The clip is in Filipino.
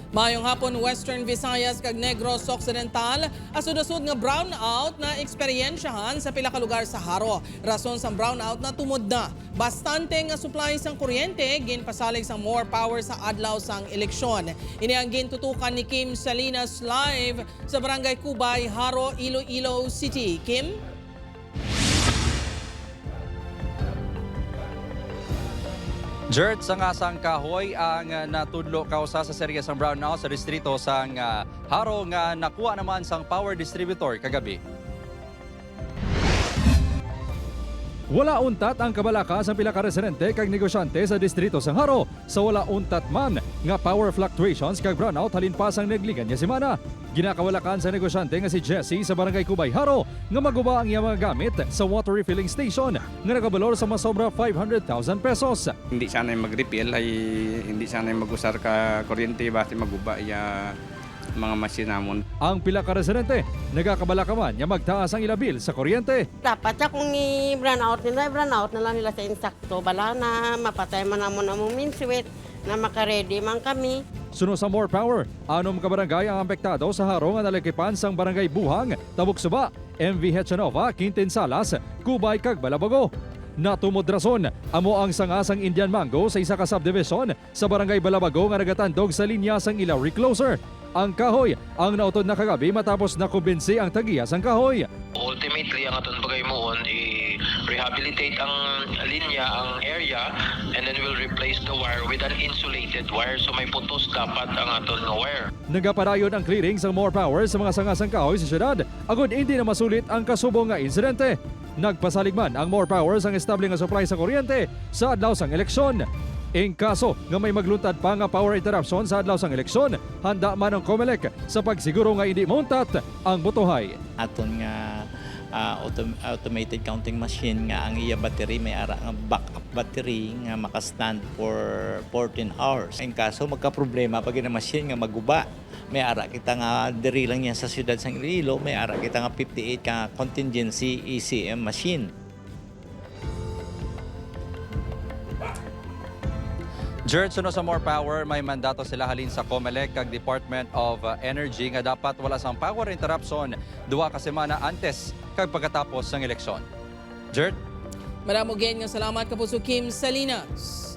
Mayong hapon Western Visayas kag Negros Occidental asud-asud nga brownout na eksperyensyahan sa pila ka lugar sa Haro. Rason sa brownout na tumod na. Bastante nga supply sang kuryente ginpasalig sang more power sa adlaw sang eleksyon. Ini ang gintutukan ni Kim Salinas live sa Barangay Kubay, Haro, Iloilo City. Kim? Jert, sa ngasang kahoy ang natudlo kausa sa serye sang brownout sa distrito sang Haro nga nakuha naman sang power distributor kagabi. Wala untat ang kabalaka sa pila ka residente kag negosyante sa distrito sang Haro sa wala untat man nga power fluctuations kag brownout halin pa sang nagligan nga semana. Ginakawalakan sa negosyante nga si Jesse sa Barangay Kubay, Haro nga maguba ang iyang mga gamit sa water refilling station nga nagabalor sa masobra 500,000 pesos. Hindi sana mag-refill ay hindi sana mag-usar ka kuryente basta maguba ya mga masinamon. Ang pila ka residente nagakabalaka man nga magtaas ang ilabil sa kuryente. Dapat sa kung i-brownout na lang nila sa insakto. Bala na mapatay man namon ang minsuit na makaredy man kami. Suno sa more power, 6 ka barangay ang apektado sa Haro nga nalakipan sang Barangay Buhang, Tabuk Suba, MV Hechanova, Quintin Salas, Kubay kag Balabago. Natumod rason, amo ang sangasang Indian Mango sa isa ka subdivision sa Barangay Balabago nga nagatandog sa linya sang ilaw recloser. Ang kahoy ang nautod na kagabi matapos nakumbinsi ang tagiya sang kahoy. Ultimately, ang aton bagay moon i-rehabilitate ang linya, ang area, and then we'll replace the wire with an insulated wire. So may putos dapat ang aton nga wire. Nagapadayon ang clearing sa more power sa mga sangasang kahoy sa syudad. Agod hindi na masulit ang kasubong nga insidente. Nagpasaligman ang more power sang estable nga supply sa kuryente sa adlaw sang eleksyon. In kaso nga may magluntad pa nga power interruption sa adlaw sang eleksyon, handa man ang COMELEC sa pagsiguro nga hindi muntat ang botohay. Aton nga automated counting machine nga ang iya battery may ara nga backup battery nga makastand for 14 hours. In kaso magka-problema pag ina machine nga maguba, may ara kita nga diri lang yan sa siyudad sang Iloilo, may ara kita nga 58 ka contingency ECM machine. Jert, suno sa more power, may mandato sila halin sa COMELEC kag Department of Energy nga dapat wala sang power interruption 2 ka semana antes kag pagkatapos ng eleksyon. Jert? Maraming nga salamat kapuso Kim Salinas.